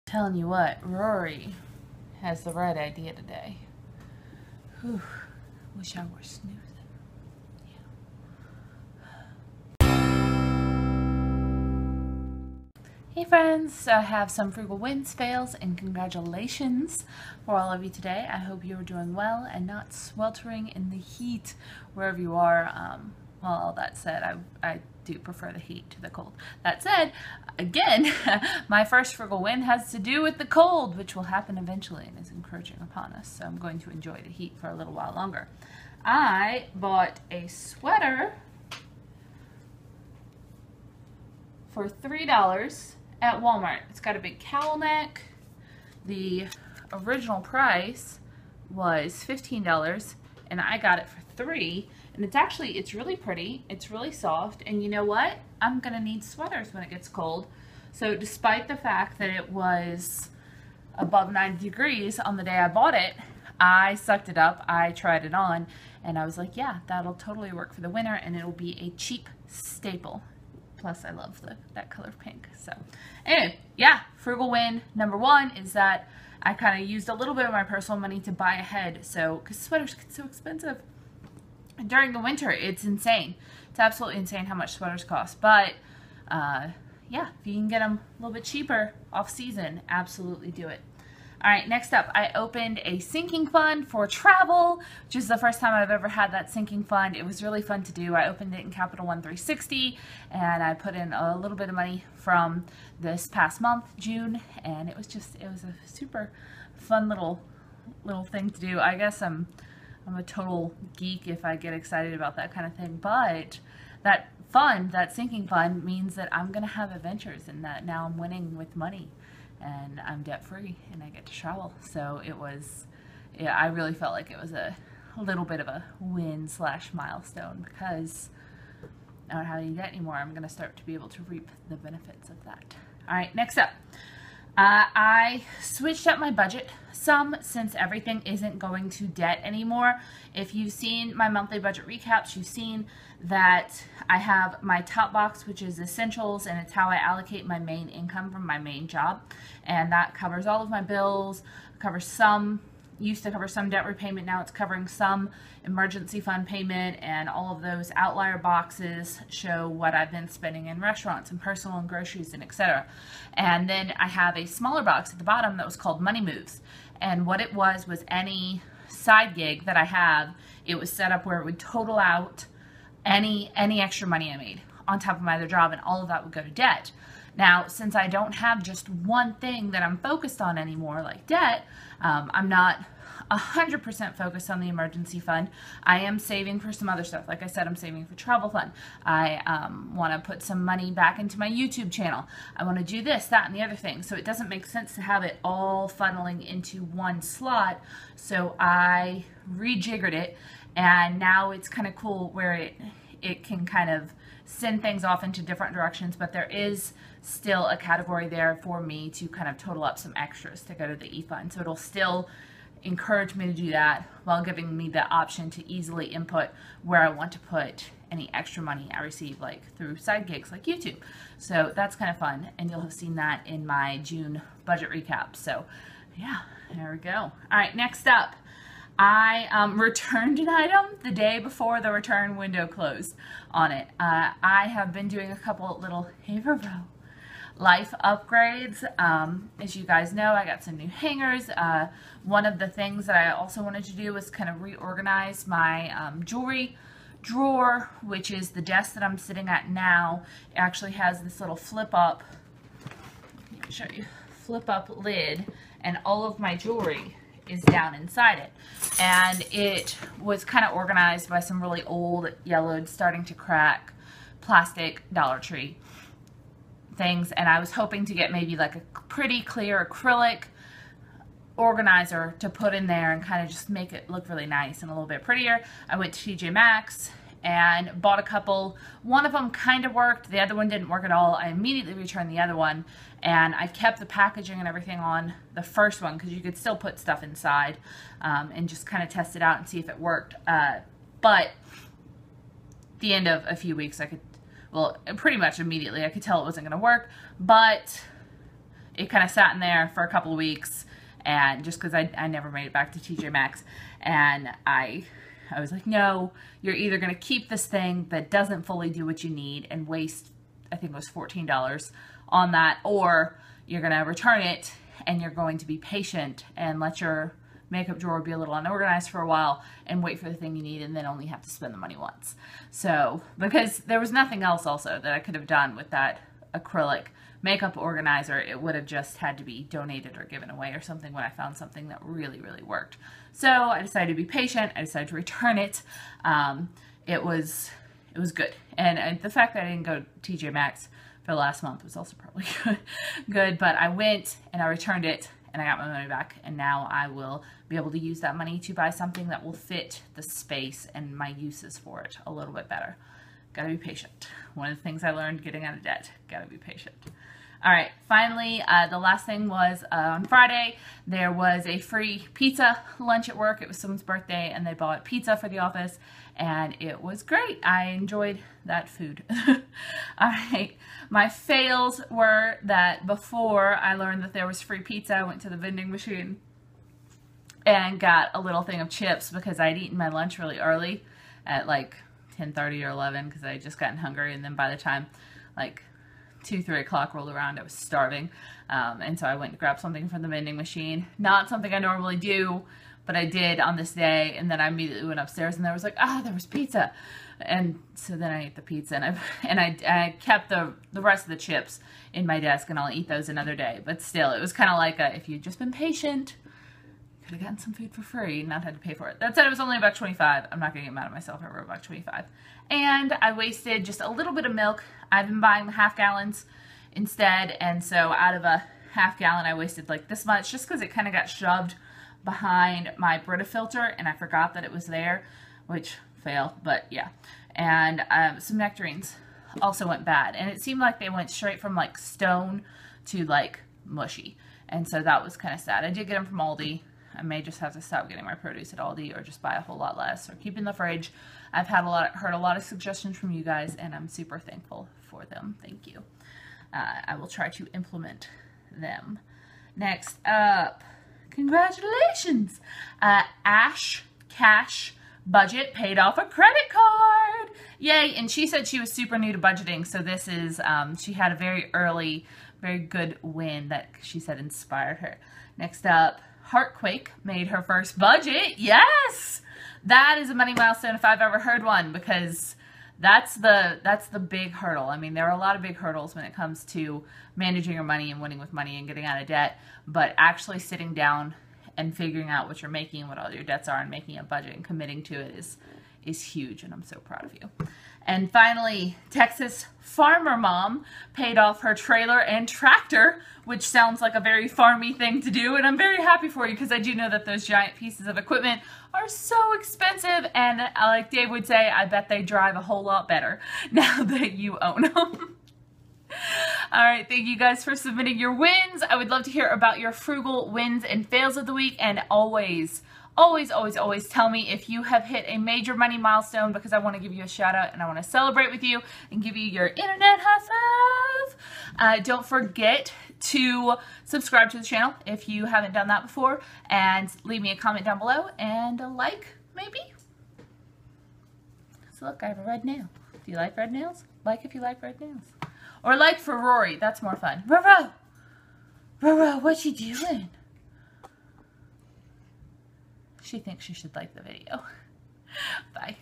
Telling you what, Rory has the right idea today. Whew. Wish I were snoozing. Hey friends, I have some frugal wins, fails, and congratulations for all of you today. I hope you are doing well and not sweltering in the heat wherever you are. Well, all that said, I do prefer the heat to the cold. That said, again, my first frugal win has to do with the cold, which will happen eventually and is encroaching upon us. So I'm going to enjoy the heat for a little while longer. I bought a sweater for $3 at Walmart. It's got a big cowl neck. The original price was $15 and I got it for $3. And it's really pretty. It's really soft. And you know what? I'm gonna need sweaters when it gets cold. So despite the fact that it was above 90 degrees on the day I bought it, I sucked it up. I tried it on and I was like, yeah, that'll totally work for the winter and it'll be a cheap staple. Plus I love that color pink. So anyway, yeah, frugal win number one is that I kind of used a little bit of my personal money to buy ahead. So, because sweaters get so expensive during the winter, it's insane. It's absolutely insane how much sweaters cost. But yeah, if you can get them a little bit cheaper off season, absolutely do it. All right, next up, I opened a sinking fund for travel, which is the first time I've ever had that sinking fund. It was really fun to do. I opened it in Capital One 360, and I put in a little bit of money from this past month, June, and it was a super fun little thing to do. I guess I'm a total geek if I get excited about that kind of thing, but that sinking fund means that I'm going to have adventures and that now I'm winning with money and I'm debt free and I get to travel. So yeah, I really felt like it was a little bit of a win / milestone because I don't have any debt anymore. I'm going to start to be able to reap the benefits of that. All right, next up. I switched up my budget some since everything isn't going to debt anymore. If you've seen my monthly budget recaps, you've seen that I have my top box, which is essentials, and it's how I allocate my main income from my main job. And that covers all of my bills, used to cover some debt repayment, now it's covering some emergency fund payment, and all of those outlier boxes show what I've been spending in restaurants and personal and groceries and etc. And then I have a smaller box at the bottom that was called Money Moves, and what it was any side gig that I have, it was set up where it would total out any extra money I made on top of my other job, and all of that would go to debt. Now, since I don't have just one thing that I'm focused on anymore, like debt, I'm not 100% focused on the emergency fund. I am saving for some other stuff. Like I said, I'm saving for travel fund. I want to put some money back into my YouTube channel. I want to do this, that, and the other thing. So it doesn't make sense to have it all funneling into one slot. So I rejiggered it, and now it's kind of cool where it can kind of send things off into different directions, but there is still a category there for me to kind of total up some extras to go to the e-fund. So it'll still encourage me to do that while giving me the option to easily input where I want to put any extra money I receive, like through side gigs like YouTube. So that's kind of fun, and you'll have seen that in my June budget recap. So yeah, there we go. All right, next up. I returned an item the day before the return window closed on it. I have been doing a couple little life upgrades. As you guys know, I got some new hangers. One of the things that I also wanted to do was kind of reorganize my jewelry drawer, which is the desk that I'm sitting at now. It actually has this little flip up lid, and all of my jewelry is down inside it. And it was kind of organized by some really old, yellowed, starting to crack plastic Dollar Tree things, and I was hoping to get maybe like a pretty clear acrylic organizer to put in there and kind of just make it look really nice and a little bit prettier. I went to TJ Maxx and bought a couple. One of them kind of worked, the other one didn't work at all. I immediately returned the other one, and I kept the packaging and everything on the first one because you could still put stuff inside and just kind of test it out and see if it worked. But at the end of a few weeks, pretty much immediately, I could tell it wasn't going to work. But it kind of sat in there for a couple of weeks, and just because I never made it back to TJ Maxx, and I was like, no, you're either going to keep this thing that doesn't fully do what you need and waste, I think it was $14 on that, or you're going to return it and you're going to be patient and let your makeup drawer be a little unorganized for a while and wait for the thing you need and then only have to spend the money once. So, because there was nothing else also that I could have done with that acrylic makeup organizer. It would have just had to be donated or given away or something when I found something that really, really worked. So I decided to be patient. I decided to return it. It was good. And the fact that I didn't go to TJ Maxx for the last month was also probably good. But I went and I returned it and I got my money back. And now I will be able to use that money to buy something that will fit the space and my uses for it a little bit better. Gotta be patient. One of the things I learned getting out of debt, gotta be patient. All right, finally, the last thing was on Friday, there was a free pizza lunch at work. It was someone's birthday, and they bought pizza for the office, and it was great. I enjoyed that food. All right, my fails were that before I learned that there was free pizza, I went to the vending machine and got a little thing of chips because I'd eaten my lunch really early at like 10:30 or 11 because I had just gotten hungry, and then by the time like 2, 3 o'clock rolled around, I was starving, and so I went to grab something from the vending machine. Not something I normally do, but I did on this day, and then I immediately went upstairs, and there was like, there was pizza, and so then I ate the pizza, and I kept the rest of the chips in my desk, and I'll eat those another day. But still, it was kind of like if you'd just been patient, you could have gotten some food for free and not had to pay for it. That said, it was only $1.25. I'm not gonna get mad at myself over $1.25. And I wasted just a little bit of milk. I've been buying the half gallons instead, and so out of a half gallon I wasted like this much just because it kind of got shoved behind my Brita filter and I forgot that it was there, which failed, but yeah. And some nectarines also went bad, and it seemed like they went straight from like stone to like mushy, and so that was kind of sad. I did get them from Aldi. I may just have to stop getting my produce at Aldi or just buy a whole lot less or keep in the fridge. I've heard a lot of suggestions from you guys, and I'm super thankful for them. Thank you. I will try to implement them. Next up, congratulations! Ash Cash Budget paid off a credit card! Yay! And she said she was super new to budgeting, so this is, she had a very early, very good win that she said inspired her. Next up, Heartquake made her first budget. Yes! That is a money milestone if I've ever heard one, because that's the big hurdle. I mean, there are a lot of big hurdles when it comes to managing your money and winning with money and getting out of debt, but actually sitting down and figuring out what you're making, what all your debts are, and making a budget and committing to it is huge, and I'm so proud of you. And finally, Texas farmer mom paid off her trailer and tractor, which sounds like a very farmy thing to do, and I'm very happy for you because I do know that those giant pieces of equipment are so expensive, and like Dave would say, I bet they drive a whole lot better now that you own them. All right, thank you guys for submitting your wins. I would love to hear about your frugal wins and fails of the week, and always tell me if you have hit a major money milestone, because I want to give you a shout out and I want to celebrate with you and give you your internet high five. Don't forget to subscribe to the channel if you haven't done that before, and leave me a comment down below and a like, maybe. So look, I have a red nail. Do you like red nails? Like if you like red nails. Or like for Rory, that's more fun. Roro, what you doing? She thinks you should like the video. Bye.